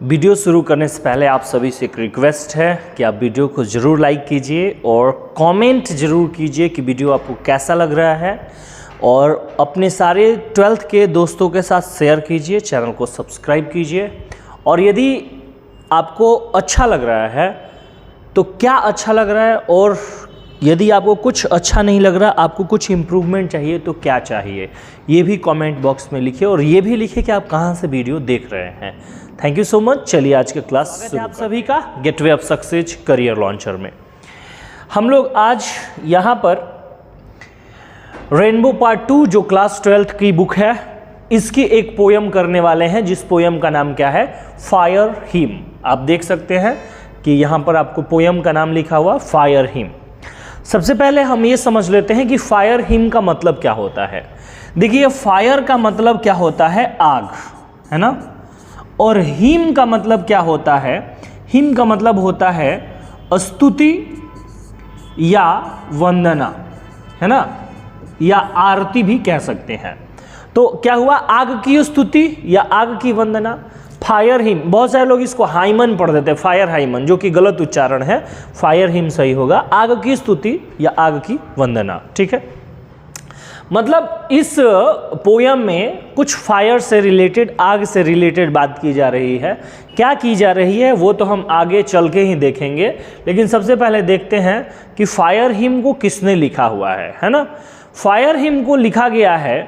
Video शुरू करने से पहले आप सभी से एक रिक्वेस्ट है कि आप वीडियो को ज़रूर लाइक कीजिए और कमेंट ज़रूर कीजिए कि वीडियो आपको कैसा लग रहा है, और अपने सारे 12th के दोस्तों के साथ शेयर कीजिए, चैनल को सब्सक्राइब कीजिए। और यदि आपको अच्छा लग रहा है तो क्या अच्छा लग रहा है, और यदि आपको कुछ अच्छा नहीं लग रहा, आपको कुछ इम्प्रूवमेंट चाहिए तो क्या चाहिए, ये भी कमेंट बॉक्स में लिखिए, और ये भी लिखिए कि आप कहाँ से वीडियो देख रहे हैं। Thank you so much. चलिए आज के क्लास आप सभी का gateway of success career launcher में हम लोग आज यहाँ पर रेनबो पार्ट 2 जो क्लास 12th की बुक है, इसकी एक पोयम करने वाले हैं, जिस पोयम का नाम क्या है, फायर हिम। आप देख सकते हैं कि यहाँ पर आपको पोयम का नाम लिखा हुआ फायर हिम। सबसे पहले हम ये समझ लेते हैं कि फायर हिम का मतलब क्या होता है। देखिए, फायर का मतलब क्या होता है, आग, है ना, और हिम का मतलब क्या होता है, हिम का मतलब होता है स्तुति या वंदना, है ना, या आरती भी कह सकते हैं। तो क्या हुआ, आग की स्तुति या आग की वंदना, फायर हिम। बहुत सारे लोग इसको हाइमन पढ़ देते हैं, फायर हाइमन, जो कि गलत उच्चारण है, फायर हिम सही होगा, आग की स्तुति या आग की वंदना। ठीक है, मतलब इस पोयम में कुछ फायर से रिलेटेड, आग से रिलेटेड बात की जा रही है। क्या की जा रही है वो तो हम आगे चल के ही देखेंगे, लेकिन सबसे पहले देखते हैं कि फायर हिम को किसने लिखा हुआ है ना। फायर हिम को लिखा गया है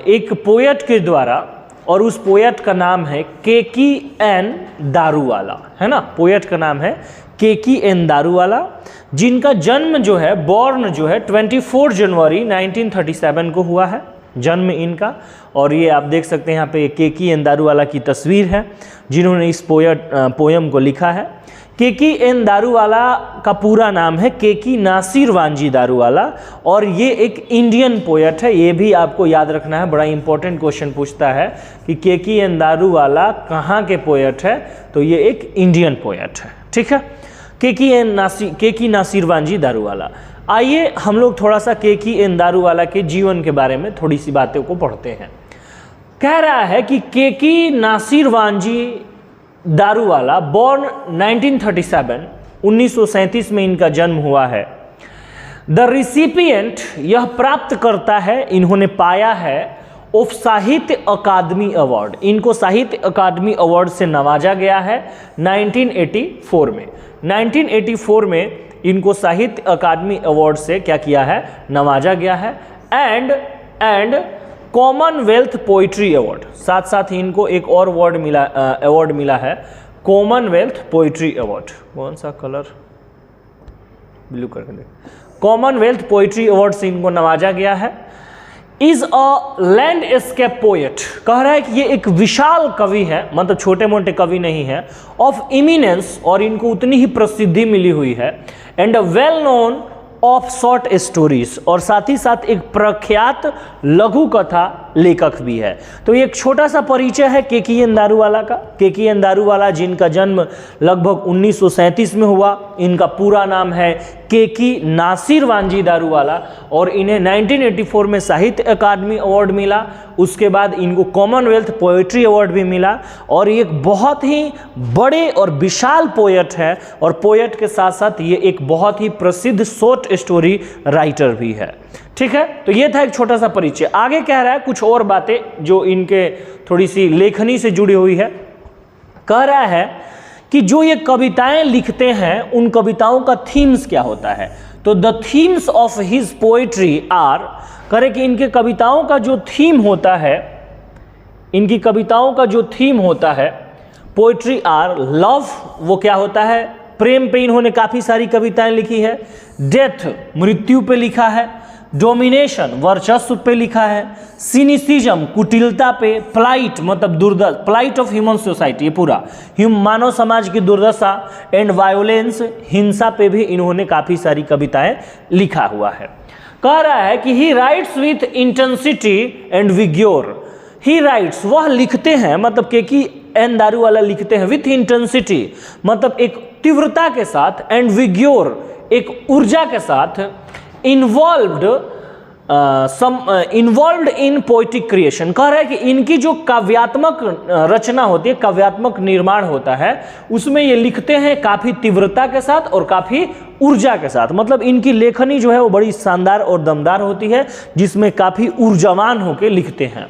एक पोएट के द्वारा, और उस पोएट का नाम है के.की.एन. दारूवाला, है ना। पोएट का नाम है के.की.एन. दारूवाला, जिनका जन्म जो है, बॉर्न जो है 24 जनवरी 1937 को हुआ है जन्म इनका। और ये आप देख सकते हैं यहाँ पे के.की.एन. दारूवाला की तस्वीर है, जिन्होंने इस पोयम को लिखा है। के.की.एन. दारूवाला का पूरा नाम है के.की. नासिर वांजी दारूवाला, और ये एक इंडियन पोएट है। ये भी आपको याद रखना है, बड़ा इंपॉर्टेंट क्वेश्चन पूछता है कि के.की.एन. दारूवाला कहाँ के पोएट है, तो ये एक इंडियन पोएट है। ठीक है, के.की. नासिर वांजी दारूवाला। आइए हम लोग थोड़ा सा के.की.एन. दारूवाला के जीवन के बारे में थोड़ी सी बातों को पढ़ते हैं। कह रहा है कि के.की. नासिर वांजी दारूवाला बॉर्न 1937, 1937 में इनका जन्म हुआ है। द रिसिपिएंट, यह प्राप्त करता है, इन्होंने पाया है, ऑफ साहित्य अकादमी अवार्ड, इनको साहित्य अकादमी अवार्ड से नवाजा गया है 1984 में। 1984 में इनको साहित्य अकादमी अवार्ड से क्या किया है, नवाजा गया है। एंड कॉमनवेल्थ पोइट्री अवार्ड, साथ साथ ही इनको एक और अवार्ड मिला है, कॉमनवेल्थ पोइट्री अवार्ड। कौन सा कलर, ब्लू करके देख, कॉमनवेल्थ पोइट्री अवार्ड से इनको नवाजा गया है। इज अ लैंडस्केप पोएट, कह रहा है कि ये एक विशाल कवि है, मतलब छोटे मोटे कवि नहीं है, ऑफ इमिनेंस, और इनको उतनी ही प्रसिद्धि मिली हुई है, and a well known of short stories, और साथ ही साथ एक प्रख्यात लघु कथा लेखक भी है। तो ये एक छोटा सा परिचय है के.की.एन. दारूवाला का। के.की.एन. दारूवाला जिनका जन्म लगभग 1937 में हुआ, इनका पूरा नाम है के.की. नासिर वांजी दारूवाला, और इन्हें 1984 में साहित्य अकादमी अवार्ड मिला। उसके बाद इनको कॉमनवेल्थ पोएट्री अवार्ड भी मिला, और ये एक बहुत ही बड़े और विशाल पोएट है, और पोएट के साथ साथ ये एक बहुत ही प्रसिद्ध शॉर्ट स्टोरी राइटर भी है। ठीक है, तो ये था एक छोटा सा परिचय। आगे कह रहा है कुछ और बातें जो इनके थोड़ी सी लेखनी से जुड़ी हुई है। कह रहा है कि जो ये कविताएं लिखते हैं, उन कविताओं का थीम्स क्या होता है। तो the themes of his poetry are, करे कि इनके कविताओं का जो थीम होता है, इनकी कविताओं का जो थीम होता है पोएट्री आर, लव, वो क्या होता है, प्रेम पे इन्होंने काफ़ी सारी कविताएं लिखी है। डेथ, मृत्यु पे लिखा है। डोमिनेशन, वर्चस्व पे लिखा है। सिनिसिज्म, कुटिलता पे। प्लाइट, मतलब दुर्दशा, प्लाइट ऑफ ह्यूमन सोसाइटी, ये पूरा मानव समाज की दुर्दशा। एंड वायोलेंस, हिंसा पे भी इन्होंने काफ़ी सारी कविताएं लिखा हुआ है। कह रहा है कि he writes with intensity and vigour. He writes, वह लिखते हैं, मतलब के.की.एन. दारूवाला लिखते हैं विथ इंटेंसिटी, मतलब एक तीव्रता के साथ, एंड विग्योर, एक ऊर्जा के साथ, इन्वॉल्व्ड इन्वॉल्व्ड इन पोइटिक क्रिएशन। कह रहा है कि इनकी जो काव्यात्मक रचना होती है, काव्यात्मक निर्माण होता है, उसमें ये लिखते हैं काफ़ी तीव्रता के साथ और काफ़ी ऊर्जा के साथ। मतलब इनकी लेखनी जो है वो बड़ी शानदार और दमदार होती है, जिसमें काफ़ी ऊर्जावान होकर लिखते हैं।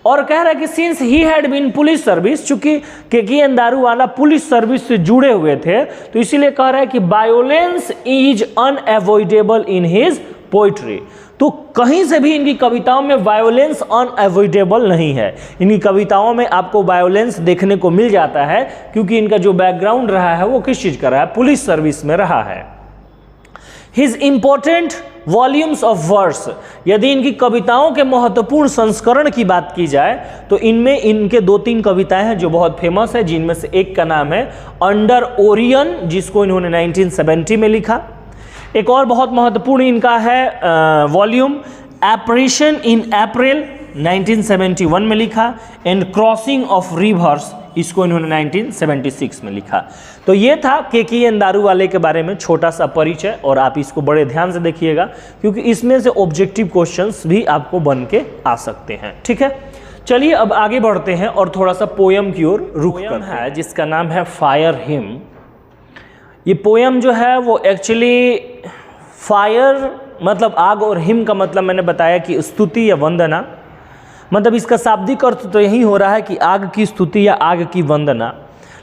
और कह रहा है कि since he had been police service, चूंकि के.एन. दारूवाला पुलिस सर्विस से जुड़े हुए थे, तो इसीलिए कह रहा है कि violence is unavoidable in his poetry. तो कहीं से भी इनकी कविताओं में वायोलेंस अनअवॉइडेबल नहीं है। इनकी कविताओं में आपको वायोलेंस देखने को मिल जाता है, क्योंकि इनका जो बैकग्राउंड रहा है वो किस चीज़ का रहा है, पुलिस सर्विस में रहा है। His important volumes of verse, यदि इनकी कविताओं के महत्वपूर्ण संस्करण की बात की जाए तो इनमें इनके 2-3 कविताएं हैं जो बहुत फेमस है, जिनमें से एक का नाम है अंडर ओरियन, जिसको इन्होंने 1970 में लिखा। एक और बहुत महत्वपूर्ण इनका है वॉल्यूम एपरेशन इन अप्रैल, 1971 में लिखा। एंड क्रॉसिंग ऑफ रिवर्स, इसको इन्होंने 1976 में लिखा। तो ये था के.एन. दारूवाले के बारे में छोटा सा परिचय, और आप इसको बड़े ध्यान से देखिएगा, क्योंकि इसमें से ऑब्जेक्टिव क्वेश्चंस भी आपको बन के आ सकते हैं। ठीक है, चलिए अब आगे बढ़ते हैं और थोड़ा सा पोयम की ओर रुख करते हैं, जिसका नाम है फायर हिम। ये पोयम जो है वो एक्चुअली फायर मतलब आग, और हिम का मतलब मैंने बताया कि स्तुति या वंदना। मतलब इसका शाब्दिक अर्थ तो यही हो रहा है कि आग की स्तुति या आग की वंदना।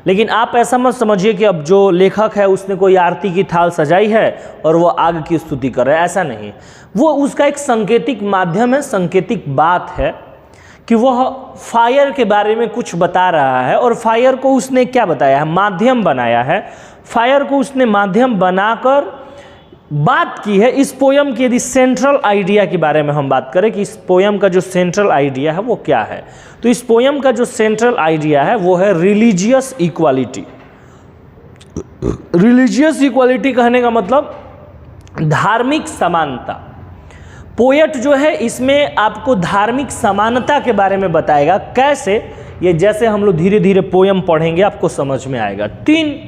लेकिन आप ऐसा मत समझिए कि अब जो लेखक है उसने कोई आरती की थाल सजाई है और वो आग की स्तुति कर रहा है, ऐसा नहीं। वो उसका एक सांकेतिक माध्यम है, सांकेतिक बात है कि वह फायर के बारे में कुछ बता रहा है, और फायर को उसने क्या बताया है, माध्यम बनाया है। फायर को उसने माध्यम बनाकर बात की है। इस पोयम की यदि सेंट्रल आइडिया के बारे में हम बात करें कि इस पोयम का जो सेंट्रल आइडिया है वो क्या है, तो इस पोयम का जो सेंट्रल आइडिया है वो है रिलीजियस इक्वालिटी। रिलीजियस इक्वालिटी कहने का मतलब धार्मिक समानता। पोएट जो है इसमें आपको धार्मिक समानता के बारे में बताएगा। कैसे, ये जैसे हम लोग धीरे धीरे पोयम पढ़ेंगे आपको समझ में आएगा। 3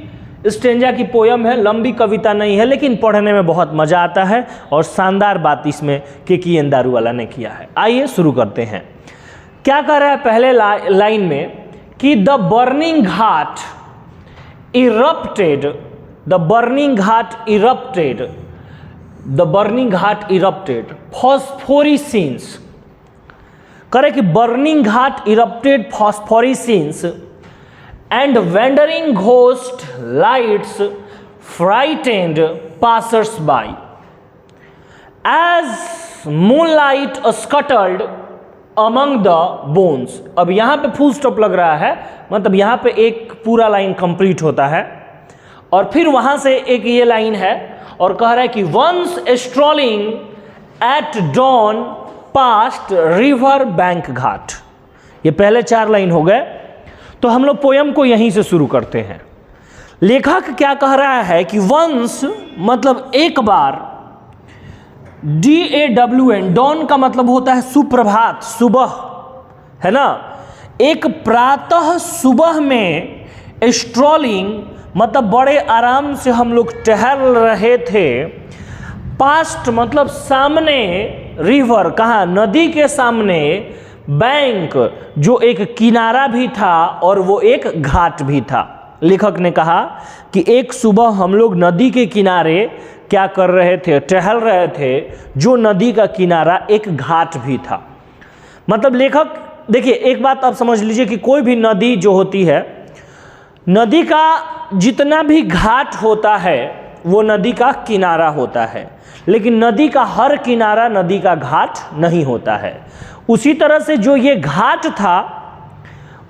स्टेंजा की पोयम है, लंबी कविता नहीं है, लेकिन पढ़ने में बहुत मजा आता है, और शानदार बात इसमें के.एन. दारूवाला ने किया है। आइए शुरू करते हैं। क्या कह रहा है पहले लाइन में कि the burning ghat erupted, the burning ghat erupted, the burning ghat erupted phosphorescence. करे कि burning ghat erupted phosphorescence and wandering ghost lights frightened passers-by as moonlight scuttled among the bones। अब यहाँ पे फुल स्टॉप लग रहा है, मतलब यहाँ पे एक पूरा लाइन कंप्लीट होता है, और फिर वहाँ से एक ये लाइन है और कह रहा है कि once strolling at dawn past river bank घाट। ये पहले 4 लाइन हो गए, तो हम लोग पोयम को यहीं से शुरू करते हैं। लेखक क्या कह रहा है कि वंस मतलब एक बार, DAWN, डॉन का मतलब होता है सुप्रभात, सुबह, है ना। एक प्रातः सुबह में स्ट्रॉलिंग मतलब बड़े आराम से हम लोग टहल रहे थे। पास्ट मतलब सामने, रिवर कहाँ, नदी के सामने, बैंक जो एक किनारा भी था और वो एक घाट भी था। लेखक ने कहा कि एक सुबह हम लोग नदी के किनारे क्या कर रहे थे, टहल रहे थे, जो नदी का किनारा एक घाट भी था। मतलब लेखक, देखिए एक बात आप समझ लीजिए कि कोई भी नदी जो होती है, नदी का जितना भी घाट होता है वो नदी का किनारा होता है, लेकिन नदी का हर किनारा नदी का घाट नहीं होता है। उसी तरह से जो ये घाट था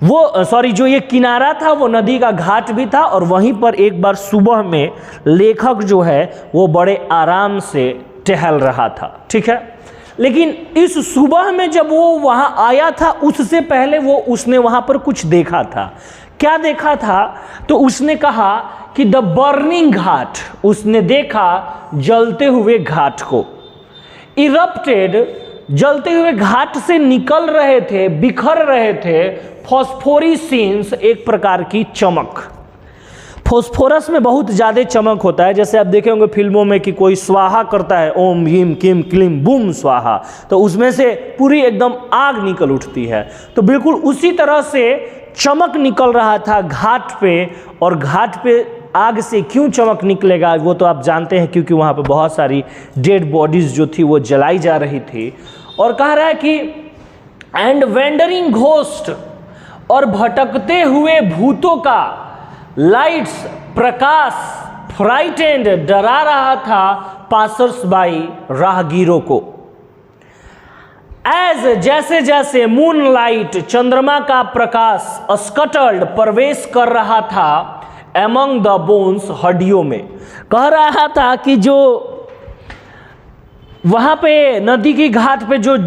वो जो ये किनारा था वो नदी का घाट भी था, और वहीं पर एक बार सुबह में लेखक जो है वो बड़े आराम से टहल रहा था। ठीक है, लेकिन इस सुबह में जब वो वहाँ आया था उससे पहले उसने वहाँ पर कुछ देखा था। क्या देखा था, तो उसने कहा कि द बर्निंग घाट, उसने देखा जलते हुए घाट को। इरप्टेड, जलते हुए घाट से निकल रहे थे, बिखर रहे थे, फॉस्फोरिसेंस एक प्रकार की चमक। फोस्फोरस में बहुत ज़्यादा चमक होता है। जैसे आप देखे होंगे फिल्मों में कि कोई स्वाहा करता है, ओम ह्रीम क्लीम क्लीम बूम स्वाहा, तो उसमें से पूरी एकदम आग निकल उठती है। तो बिल्कुल उसी तरह से चमक निकल रहा था घाट पे। और घाट पे आग से क्यों चमक निकलेगा वो तो आप जानते हैं, क्योंकि वहाँ पे बहुत सारी डेड बॉडीज जो थी वो जलाई जा रही थी। और कह रहा है कि एंड वेंडरिंग घोस्ट, और भटकते हुए भूतों का लाइट्स प्रकाश फ्राइटेंड डरा रहा था पासर्स बाई राहगीरों को। एज जैसे जैसे मूनलाइट चंद्रमा का प्रकाश स्कटल्ड प्रवेश कर रहा था एमंग द बोन्स हड्डियों में। कह रहा था कि जो वहां पे नदी की घाट पे जो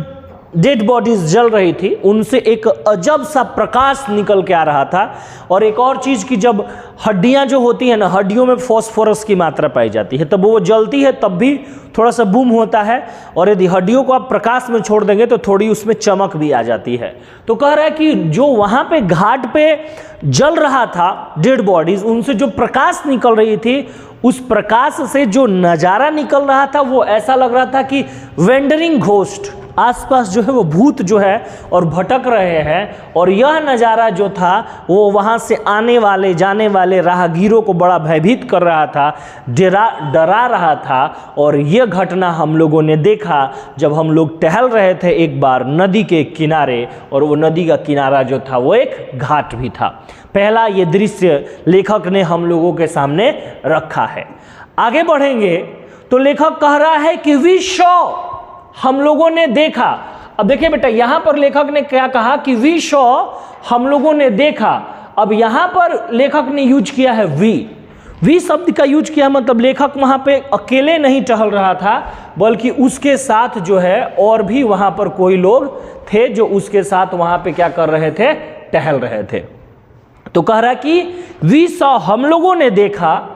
डेड बॉडीज जल रही थी उनसे एक अजब सा प्रकाश निकल के आ रहा था। और एक और चीज़ कि जब हड्डियां जो होती हैं ना, हड्डियों में फॉस्फोरस की मात्रा पाई जाती है, तब वो जलती है तब भी थोड़ा सा बूम होता है। और यदि हड्डियों को आप प्रकाश में छोड़ देंगे तो थोड़ी उसमें चमक भी आ जाती है। तो कह रहा है कि जो वहाँ पे घाट पे जल रहा था डेड बॉडीज, उनसे जो प्रकाश निकल रही थी, उस प्रकाश से जो नज़ारा निकल रहा था वो ऐसा लग रहा था कि वेंडरिंग घोस्ट, आसपास जो है वो भूत जो है और भटक रहे हैं। और यह नज़ारा जो था वो वहाँ से आने वाले जाने वाले राहगीरों को बड़ा भयभीत कर रहा था, डरा रहा था। और यह घटना हम लोगों ने देखा जब हम लोग टहल रहे थे एक बार नदी के किनारे, और वो नदी का किनारा जो था वो एक घाट भी था। पहला ये दृश्य लेखक ने हम लोगों के सामने रखा है। आगे बढ़ेंगे तो लेखक कह रहा है कि वी शॉ, हम लोगों ने देखा। अब देखिए बेटा, यहां पर लेखक ने क्या कहा कि वी शॉ, हम लोगों ने देखा। अब यहां पर लेखक ने यूज किया है वी शब्द का यूज किया, मतलब लेखक वहां पे अकेले नहीं टहल रहा था, बल्कि उसके साथ जो है और भी वहां पर कोई लोग थे जो उसके साथ वहां पे क्या कर रहे थे, टहल रहे थे। तो कह रहा कि वी सॉ, हम लोगों ने देखा,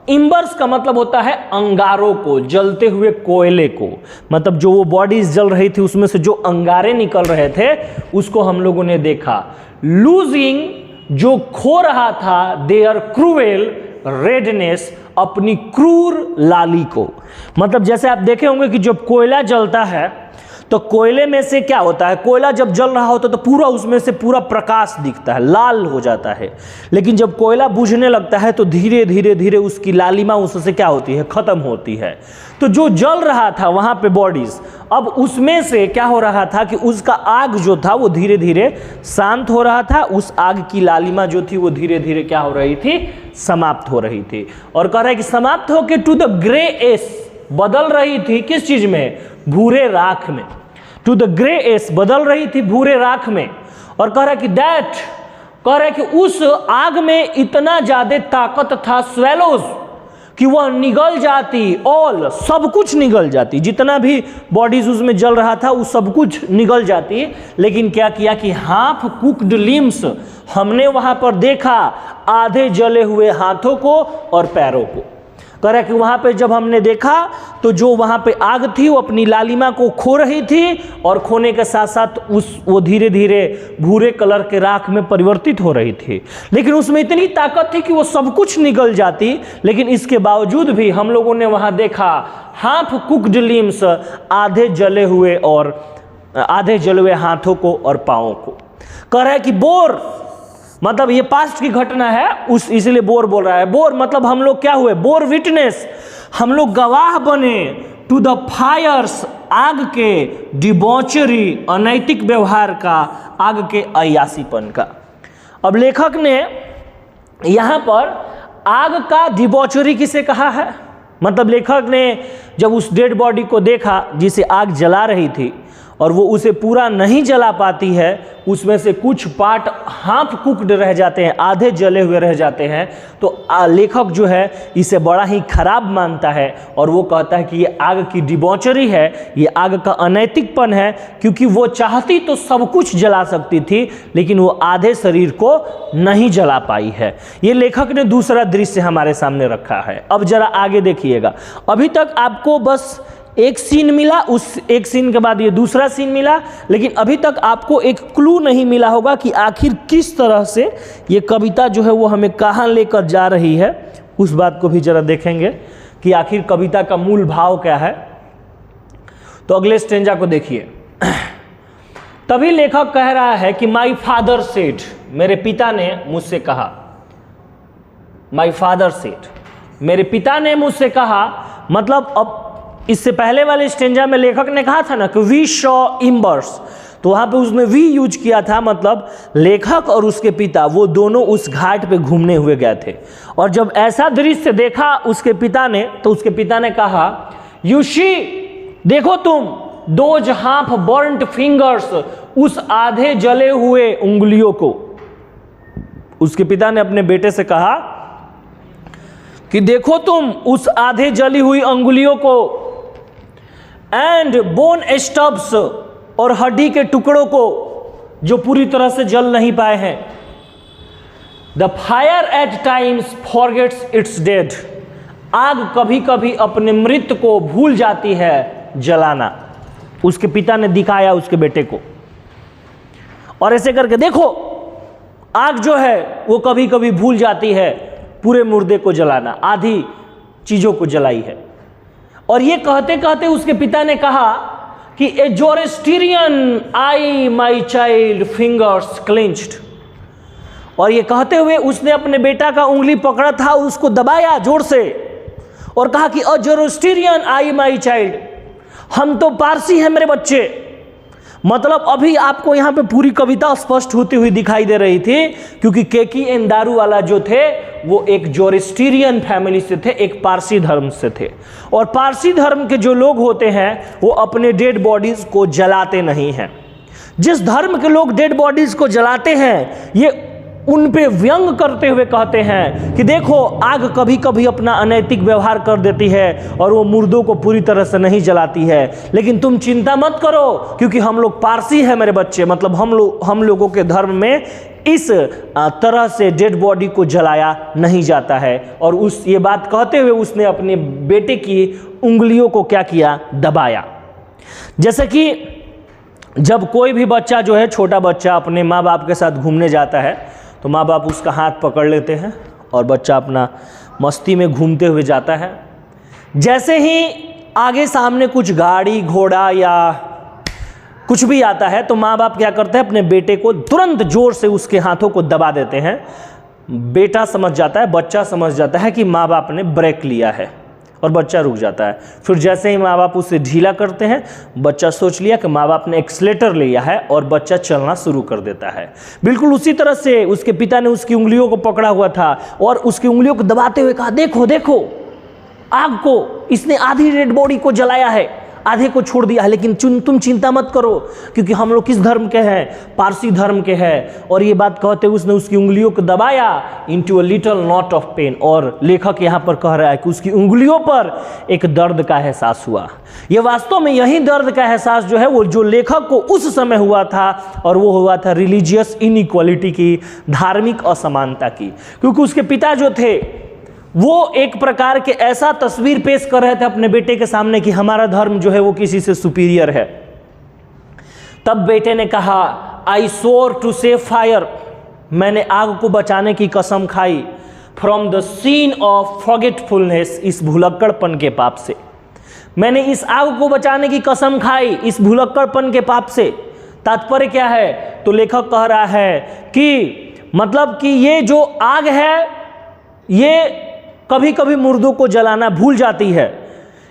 इम्बर्स का मतलब होता है अंगारों को, जलते हुए कोयले को। मतलब जो वो बॉडीज जल रही थी उसमें से जो अंगारे निकल रहे थे उसको हम लोगों ने देखा। लूजिंग, जो खो रहा था, देयर क्रूएल रेडनेस, अपनी क्रूर लाली को। मतलब जैसे आप देखे होंगे कि जब कोयला जलता है तो कोयले में से क्या होता है, कोयला जब जल रहा होता है तो पूरा उसमें से पूरा प्रकाश दिखता है, लाल हो जाता है। लेकिन जब कोयला बुझने लगता है तो धीरे धीरे धीरे उसकी लालिमा उससे क्या होती है, खत्म होती है। तो जो जल रहा था वहां पे बॉडीज, अब उसमें से क्या हो रहा था कि उसका आग जो था वो धीरे धीरे शांत हो रहा था। उस आग की लालिमा जो थी वो धीरे धीरे क्या हो रही थी, समाप्त हो रही थी। और कह रहा है कि समाप्त होकर टू द ग्रे एस, बदल रही थी किस चीज में, भूरे राख में। टू द ग्रे एस, बदल रही थी भूरे राख में। और कह रहा है कि दैट, कह रहा है कि उस आग में इतना ज्यादा ताकत था, स्वेलोज, कि वह निगल जाती, ऑल, सब कुछ निगल जाती, जितना भी बॉडीज उसमें जल रहा था वो सब कुछ निगल जाती। लेकिन क्या किया कि हाफ कुक्ड लिम्स, हमने वहां पर देखा आधे जले हुए हाथों को और पैरों को। कह रहा है कि वहां पे जब हमने देखा तो जो वहां पे आग थी वो अपनी लालिमा को खो रही थी, और खोने के साथ साथ वो धीरे धीरे भूरे कलर के राख में परिवर्तित हो रही थी। लेकिन उसमें इतनी ताकत थी कि वो सब कुछ निगल जाती। लेकिन इसके बावजूद भी हम लोगों ने वहां देखा हाफ कुक्ड लिम्स, आधे जले हुए हाथों को और पाँवों को। कह रहा है कि बोर, मतलब ये पास्ट की घटना है, इसलिए बोर बोल रहा है। बोर मतलब हम लोग क्या हुए, बोर विटनेस, हम लोग गवाह बने टू द फायर्स, आग के, डिबॉचरी, अनैतिक व्यवहार का, आग के अयासीपन का। अब लेखक ने यहां पर आग का डिबॉचरी किसे कहा है, मतलब लेखक ने जब उस डेड बॉडी को देखा जिसे आग जला रही थी और वो उसे पूरा नहीं जला पाती है, उसमें से कुछ पार्ट हाफ कुक्ड रह जाते हैं, आधे जले हुए रह जाते हैं, तो लेखक जो है इसे बड़ा ही खराब मानता है। और वो कहता है कि ये आग की डिबॉचरी है, ये आग का अनैतिकपन है, क्योंकि वो चाहती तो सब कुछ जला सकती थी लेकिन वो आधे शरीर को नहीं जला पाई है। ये लेखक ने दूसरा दृश्य हमारे सामने रखा है। अब जरा आगे देखिएगा। अभी तक आपको बस एक सीन मिला, उस एक सीन के बाद ये दूसरा सीन मिला, लेकिन अभी तक आपको एक क्लू नहीं मिला होगा कि आखिर किस तरह से ये कविता जो है वो हमें कहाँ लेकर जा रही है। उस बात को भी जरा देखेंगे कि आखिर कविता का मूल भाव क्या है। तो अगले स्टेंजा को देखिए। तभी लेखक कह रहा है कि माई फादर सेड, मेरे पिता ने मुझसे कहा। माई फादर सेड, मेरे पिता ने मुझसे कहा, मतलब अब इससे पहले वाले स्टेंजा में लेखक ने कहा था ना कि वी शॉ इम्बर्स, तो वहां पे उसने वी यूज किया था, मतलब लेखक और उसके पिता वो दोनों उस घाट पे घूमने हुए गए थे। और जब ऐसा दृश्य देखा उसके पिता ने, तो उसके पिता ने कहा, यू शी, देखो तुम, दोज हाफ बर्न्ट फिंगर्स, उस आधे जले हुए उंगलियों को। उसके पिता ने अपने बेटे से कहा कि देखो तुम उस आधे जली हुई अंगुलियों को, एंड बोन स्टब्स, और हड्डी के टुकड़ों को जो पूरी तरह से जल नहीं पाए हैं। The fire eight times forgets it's dead, आग कभी कभी अपने मृत को भूल जाती है जलाना। उसके पिता ने दिखाया उसके बेटे को, और ऐसे करके देखो आग जो है वो कभी कभी भूल जाती है पूरे मुर्दे को जलाना, आधी चीजों को जलाई है। और ये कहते कहते उसके पिता ने कहा कि a Zoroastrian I my child fingers clenched, और ये कहते हुए उसने अपने बेटा का उंगली पकड़ा था, उसको दबाया जोर से और कहा कि अ जोरोस्ट्रियन आई माई चाइल्ड, हम तो पारसी हैं मेरे बच्चे। मतलब अभी आपको यहाँ पे पूरी कविता स्पष्ट होती हुई दिखाई दे रही थी, क्योंकि केकी एन दारूवाला जो थे वो एक जोरोस्ट्रियन फैमिली से थे, एक पारसी धर्म से थे। और पारसी धर्म के जो लोग होते हैं वो अपने डेड बॉडीज को जलाते नहीं हैं। जिस धर्म के लोग डेड बॉडीज को जलाते हैं ये उन पे व्यंग करते हुए कहते हैं कि देखो आग कभी कभी अपना अनैतिक व्यवहार कर देती है और वो मुर्दों को पूरी तरह से नहीं जलाती है, लेकिन तुम चिंता मत करो क्योंकि हम लोग पारसी हैं मेरे बच्चे। मतलब हम लोगों के धर्म में इस तरह से डेड बॉडी को जलाया नहीं जाता है। और ये बात कहते हुए उसने अपने बेटे की उंगलियों को क्या किया, दबाया। जैसे कि जब कोई भी बच्चा जो है, छोटा बच्चा अपने माँ बाप के साथ घूमने जाता है तो माँ बाप उसका हाथ पकड़ लेते हैं और बच्चा अपना मस्ती में घूमते हुए जाता है। जैसे ही आगे सामने कुछ गाड़ी घोड़ा या कुछ भी आता है तो माँ बाप क्या करते हैं, अपने बेटे को तुरंत जोर से उसके हाथों को दबा देते हैं। बेटा समझ जाता है, बच्चा समझ जाता है कि माँ बाप ने ब्रेक लिया है और बच्चा रुक जाता है। फिर जैसे ही माँ बाप उसे ढीला करते हैं, बच्चा सोच लिया कि माँ बाप ने एक्सीलेटर लिया है और बच्चा चलना शुरू कर देता है। बिल्कुल उसी तरह से उसके पिता ने उसकी उंगलियों को पकड़ा हुआ था और उसकी उंगलियों को दबाते हुए कहा, देखो देखो आग को, इसने आधी डेड बॉडी को जलाया है, आधे को छोड़ दिया है, लेकिन तुम चिंता मत करो क्योंकि हम लोग किस धर्म के हैं, पारसी धर्म के हैं। और ये बात कहते हुए उसने उसकी उंगलियों को दबाया into a little knot of pain. और लेखक यहाँ पर कह रहा है कि उसकी उंगलियों पर एक दर्द का एहसास हुआ। ये वास्तव में यही दर्द का एहसास जो है वो जो लेखक को उस समय हुआ था, और वो हुआ था रिलीजियस इनइक्वालिटी की, धार्मिक असमानता की। क्योंकि उसके पिता जो थे वो एक प्रकार के ऐसा तस्वीर पेश कर रहे थे अपने बेटे के सामने कि हमारा धर्म जो है वो किसी से सुपीरियर है। तब बेटे ने कहा, I swore to save fire, मैंने आग को बचाने की कसम खाई, from the scene of forgetfulness, इस भुलक्कड़पन के पाप से। मैंने इस आग को बचाने की कसम खाई इस भुलक्कड़पन के पाप से। तात्पर्य क्या है? तो लेखक कह रहा है कि मतलब कि ये जो आग है ये कभी कभी मुर्दों को जलाना भूल जाती है,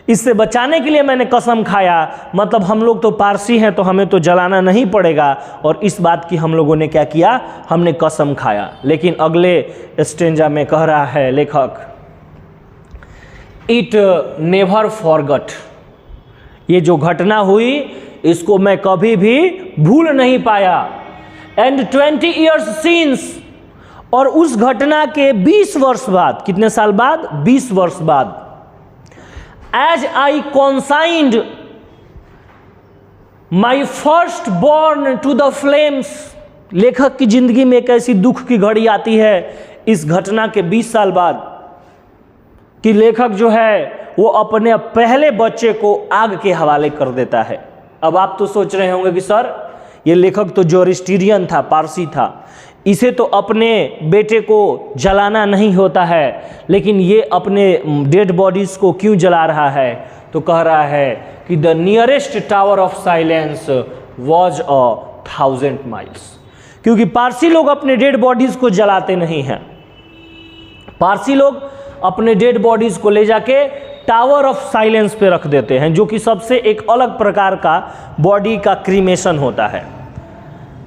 इससे बचाने के लिए मैंने कसम खाया। मतलब हम लोग तो पारसी हैं तो हमें तो जलाना नहीं पड़ेगा, और इस बात की हम लोगों ने क्या किया, हमने कसम खाया। लेकिन अगले स्टेंजा में कह रहा है लेखक, इट नेवर फॉरगॉट, ये जो घटना हुई इसको मैं कभी भी भूल नहीं पाया। एंड 20 years since, और उस घटना के 20 वर्ष बाद, कितने साल बाद? 20 वर्ष बाद, as I consigned my first born to the flames, लेखक की जिंदगी में एक ऐसी दुख की घड़ी आती है इस घटना के 20 साल बाद कि लेखक जो है वो अपने पहले बच्चे को आग के हवाले कर देता है। अब आप तो सोच रहे होंगे कि सर ये लेखक तो जोरोस्ट्रियन था, पारसी था, इसे तो अपने बेटे को जलाना नहीं होता है, लेकिन ये अपने डेड बॉडीज को क्यों जला रहा है? तो कह रहा है कि the nearest tower of silence was 1000 miles. क्योंकि पारसी लोग अपने डेड बॉडीज को जलाते नहीं हैं। पारसी लोग अपने डेड बॉडीज को ले जाके टावर ऑफ साइलेंस पे रख देते हैं, जो कि सबसे एक अलग प्रकार का बॉडी का क्रीमेशन होता है।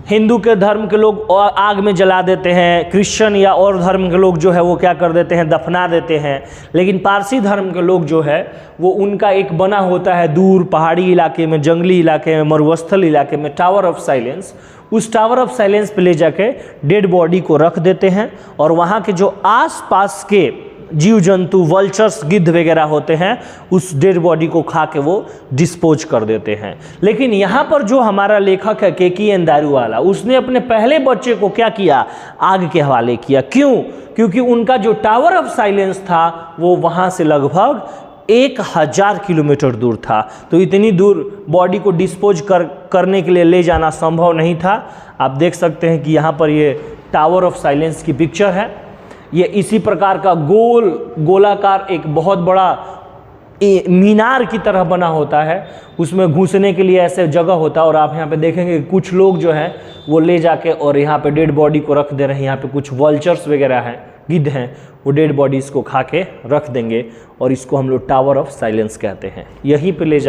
हिंदू के धर्म के लोग आग में जला देते हैं, क्रिश्चियन या और धर्म के लोग जो है वो क्या कर देते हैं, दफना देते हैं। लेकिन पारसी धर्म के लोग जो है वो उनका एक बना होता है दूर पहाड़ी इलाके में, जंगली इलाके में, मरुस्थल इलाके में टावर ऑफ साइलेंस। उस टावर ऑफ साइलेंस पे ले जाके डेड बॉडी को रख देते हैं और वहाँ के जो आसपास के जीव जंतु, वल्चर्स, गिद्ध वगैरह होते हैं, उस डेड बॉडी को खा के वो डिस्पोज कर देते हैं। लेकिन यहाँ पर जो हमारा लेखक है केकीएन दारूवाला, उसने अपने पहले बच्चे को क्या किया, आग के हवाले किया। क्यों? क्योंकि उनका जो टावर ऑफ साइलेंस था वो वहाँ से लगभग 1000 किलोमीटर दूर था। तो इतनी दूर बॉडी को डिस्पोज करने के लिए ले जाना संभव नहीं था। आप देख सकते हैं कि यहाँ पर ये टावर ऑफ साइलेंस की पिक्चर है। ये इसी प्रकार का गोलाकार एक बहुत बड़ा मीनार की तरह बना होता है, उसमें घुसने के लिए ऐसे जगह होता है। और आप यहाँ पे देखेंगे कुछ लोग जो हैं वो ले जाके और यहाँ पे डेड बॉडी को रख दे रहे हैं। यहाँ पे कुछ वल्चर्स वगैरह हैं, गिद्ध हैं, वो डेड बॉडीज़ को खा के रख देंगे और इसको हम लोग टावर ऑफ साइलेंस कहते हैं। यहीं पे ले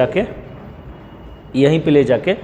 जाके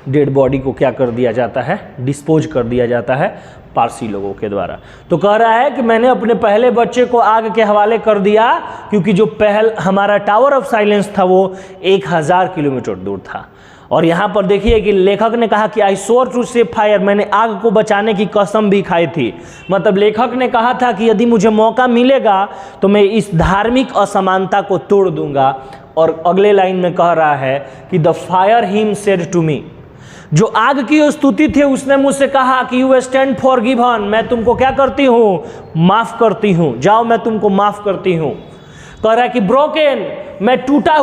डेड बॉडी को क्या कर दिया जाता है, डिस्पोज कर दिया जाता है पारसी लोगों के द्वारा। तो कह रहा है कि मैंने अपने पहले बच्चे को आग के हवाले कर दिया क्योंकि जो हमारा टावर ऑफ साइलेंस था वो 1000 किलोमीटर दूर था। और यहाँ पर देखिए कि लेखक ने कहा कि आई स्वोर टू सेव फायर, मैंने आग को बचाने की कसम भी खाई थी। मतलब लेखक ने कहा था कि यदि मुझे मौका मिलेगा तो मैं इस धार्मिक असमानता को तोड़ दूंगा। और अगले लाइन में कह रहा है कि the fire him said to me, जो आग की स्तुति थी उसने मुझसे कहा कि यू स्टैंड फॉर गिवन, मैं तुमको क्या करती हूँ, माफ करती हूँ, जाओ मैं तुमको माफ करती हूँ। कह रहा है कि ब्रोकन, मैं टूटा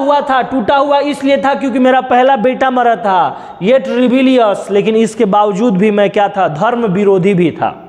हुआ इसलिए था क्योंकि मेरा पहला बेटा मरा था, येट रिबिलियस, लेकिन इसके बावजूद भी मैं क्या था, धर्म विरोधी भी था।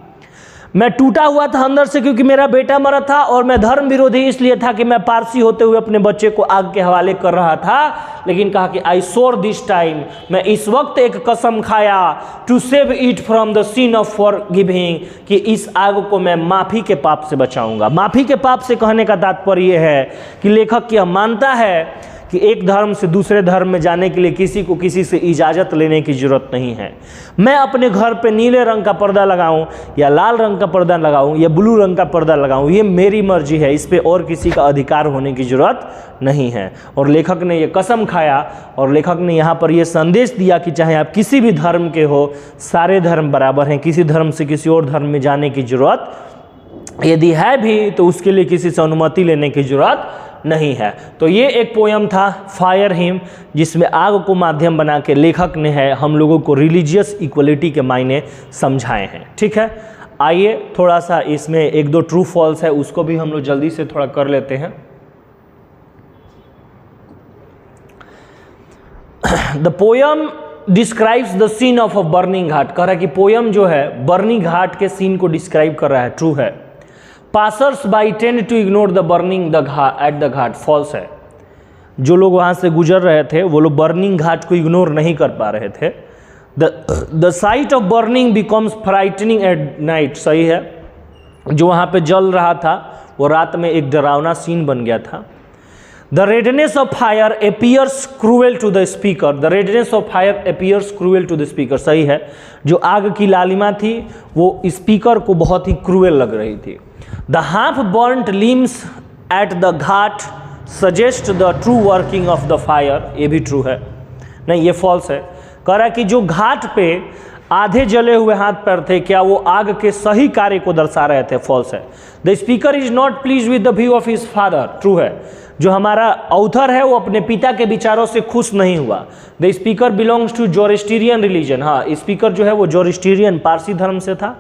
मैं टूटा हुआ था अंदर से क्योंकि मेरा बेटा मरा था, और मैं धर्म विरोधी इसलिए था कि मैं पारसी होते हुए अपने बच्चे को आग के हवाले कर रहा था। लेकिन कहा कि आई सोर दिस टाइम, मैं इस वक्त एक कसम खाया, to save it from the sin of forgiving, कि इस आग को मैं माफ़ी के पाप से बचाऊंगा। माफ़ी के पाप से कहने का तात्पर्य यह है कि लेखक यह मानता है कि एक धर्म से दूसरे धर्म में जाने के लिए किसी को किसी से इजाज़त लेने की ज़रूरत नहीं है। मैं अपने घर पे नीले रंग का पर्दा लगाऊं या लाल रंग का पर्दा लगाऊं या ब्लू रंग का पर्दा लगाऊं, ये मेरी मर्जी है, इस पे और किसी का अधिकार होने की ज़रूरत नहीं है। और लेखक ने ये कसम खाया और लेखक ने यहाँ पर ये संदेश दिया कि चाहे आप किसी भी धर्म के हो, सारे धर्म बराबर हैं, किसी धर्म से किसी और धर्म में जाने की ज़रूरत यदि है भी तो उसके लिए किसी से अनुमति लेने की ज़रूरत नहीं है। तो ये एक पोयम था फायर हिम, जिसमें आग को माध्यम बना के लेखक ने है हम लोगों को रिलीजियस इक्वलिटी के मायने समझाए हैं। ठीक है, आइए थोड़ा सा इसमें एक दो ट्रू फॉल्स है, उसको भी हम लोग जल्दी से थोड़ा कर लेते हैं। The poem describes the scene of a burning ghat. कह रहा है कि पोयम जो है बर्निंग घाट के सीन को डिस्क्राइब कर रहा है। ट्रू है। Passers by tend to ignore the burning ghat at the ghat घाट। फॉल्स है। जो लोग वहाँ से गुजर रहे थे वो लोग बर्निंग घाट को इग्नोर नहीं कर पा रहे थे। The site of burning becomes frightening at night. सही है, जो वहाँ पे जल रहा था वो रात में एक डरावना सीन बन गया था। The redness of fire appears cruel to the speaker. The redness of fire appears cruel to the speaker. सही है, जो आग की लालिमा थी वो स्पीकर को बहुत ही क्रूएल लग रही थी। The half burnt limbs eight ghat Ghat suggest the true working of the fire. ये भी ट्रू है, नहीं ये फॉल्स है। कह रहा है कि जो घाट पे आधे जले हुए हाथ पैर थे, क्या वो आग के सही कार्य को दर्शा रहे थे? फॉल्स है। The speaker is not please with the view of his father. True है, जो हमारा ऑथर है वो अपने पिता के विचारों से खुश नहीं हुआ। The speaker belongs to Zoroastrian religion. हाँ, स्पीकर जो है वो जोरोस्ट्रियन पारसी धर्म से था।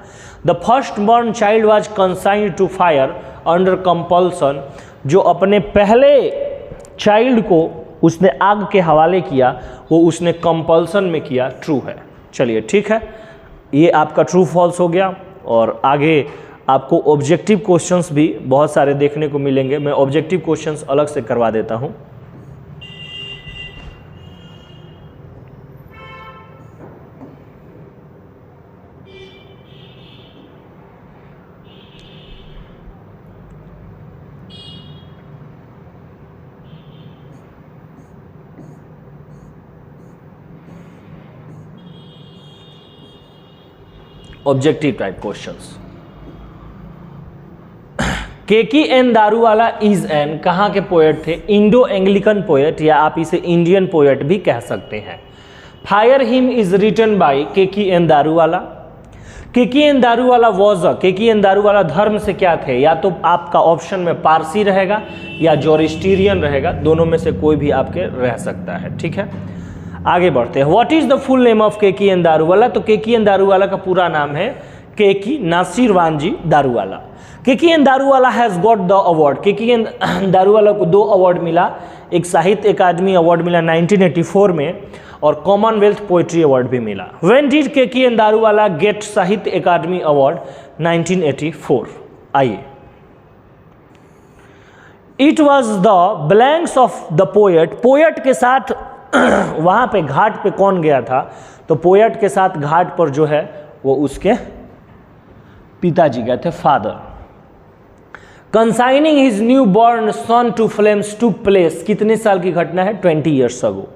The first born child was consigned to fire under compulsion. जो अपने पहले चाइल्ड को उसने आग के हवाले किया वो उसने कंपल्सन में किया, ट्रू है। चलिए ठीक है, ये आपका ट्रू फॉल्स हो गया। और आगे आपको ऑब्जेक्टिव क्वेश्चंस भी बहुत सारे देखने को मिलेंगे। मैं ऑब्जेक्टिव क्वेश्चंस अलग से करवा देता हूँ। Objective type questions. Keki N Daruwalla is an कहाँ के पोएट थे? इंडो एंग्लिकन पोएट, या आप इसे इंडियन पोएट भी कह सकते हैं। Fire hymn is written by Keki N Daruwalla. Keki N Daruwalla was Keki N Daruwalla धर्म से क्या थे? या तो आपका ऑप्शन में पारसी रहेगा या जोरिस्टीरियन रहेगा, दोनों में से कोई भी आपके रह सकता है। ठीक है, आगे बढ़ते हैं। What is the full name of Keki N Daruwalla? तो केकी एन दारूवाला का पूरा नाम है Keki Nasir Vanji Daruwalla. Keki N Daruwalla has got the award. Keki N Daruwalla को 2 अवार्ड मिला, एक साहित्य अकादमी अवार्ड मिला 1984 में और कॉमनवेल्थ पोइट्री अवार्ड भी मिला। When did Keki N Daruwalla get Sahitya Akademi award? 1984। आइए, it was the blanks of the poet. Poet के साथ वहां पे घाट पे कौन गया था? तो पोएट के साथ घाट पर जो है वो उसके पिताजी गए थे, father. Consigning his new born son to flames to place, कितने साल की घटना है? 20 years ago.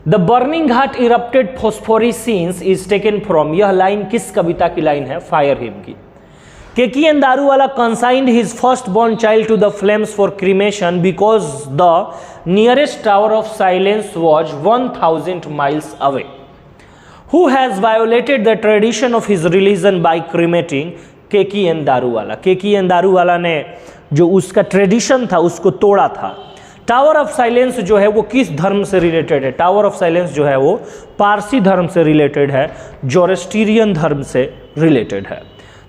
The burning ghat erupted phosphorescence is taken from, यह लाइन किस कविता की लाइन है? फायर हिम की। Keki N Daruwalla consigned his firstborn child to the flames for cremation because the nearest tower of silence was 1000 miles away. Who has violated the tradition of his religion by cremating? Keki N Daruwalla. Keki N Daruwalla ने जो उसका tradition था उसको तोड़ा था। Tower of silence जो है वो किस धर्म से रिलेटेड है? टावर ऑफ साइलेंस जो है वो पारसी धर्म से रिलेटेड है, जोरोस्ट्रियन धर्म से रिलेटेड है।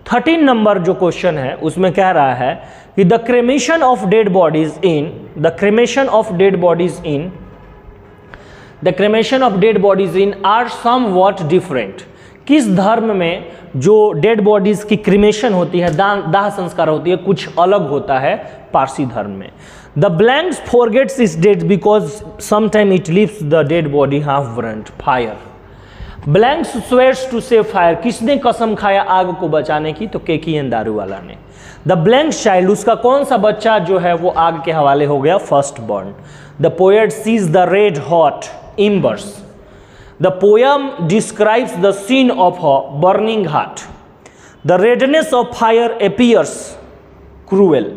13 नंबर जो क्वेश्चन है उसमें कह रहा है कि the cremation of dead bodies in are somewhat different. किस धर्म में जो डेड बॉडीज की क्रिमेशन होती है, दाह संस्कार होती है, कुछ अलग होता है पारसी धर्म में। The blanks forgets is dead because sometime it leaves the dead body half burned. Fire. Blanks swears to save fire, किसने कसम खाया आग को बचाने की? तो केकी एन दारूवाला ने। द ब्लैंक चाइल्ड, उसका कौन सा बच्चा जो है वो आग के हवाले हो गया? First born. The poet sees the red hot embers. The poem describes the scene of a burning heart. The redness of fire appears cruel.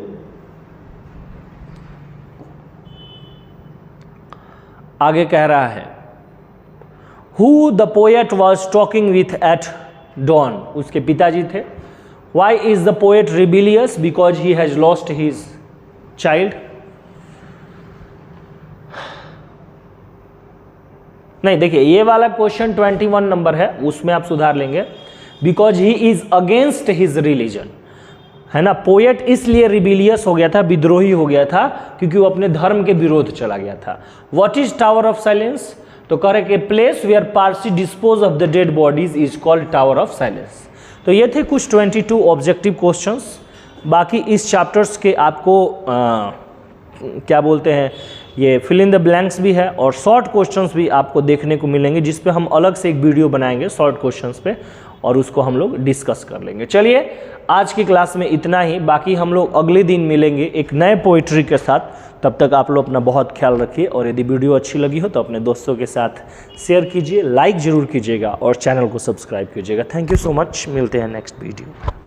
आगे कह रहा है Who the poet was talking with at dawn. उसके पिताजी थे। Why is the poet rebellious? Because he has lost his child. नहीं, देखिए ये वाला क्वेश्चन 21 नंबर है, उसमें आप सुधार लेंगे। Because he is against his religion, है ना। पोएट इसलिए रिबिलियस हो गया था, विद्रोही हो गया था, क्योंकि वो अपने धर्म के विरोध चला गया था। What is tower of silence? तो correct, a place where Parsi dispose of the dead bodies is called tower of silence. तो ये थे कुछ 22 ऑब्जेक्टिव क्वेश्चंस। बाकी इस चैप्टर्स के आपको क्या बोलते हैं, ये फिल इन द ब्लैंक्स भी है और शॉर्ट क्वेश्चंस भी आपको देखने को मिलेंगे, जिस पे हम अलग से एक वीडियो बनाएंगे शॉर्ट क्वेश्चंस पे और उसको हम लोग डिस्कस कर लेंगे। चलिए आज की क्लास में इतना ही, बाकी हम लोग अगले दिन मिलेंगे एक नए पोइट्री के साथ। तब तक आप लोग अपना बहुत ख्याल रखिए और यदि वीडियो अच्छी लगी हो तो अपने दोस्तों के साथ शेयर कीजिए, लाइक ज़रूर कीजिएगा और चैनल को सब्सक्राइब कीजिएगा। थैंक यू सो मच, मिलते हैं नेक्स्ट वीडियो।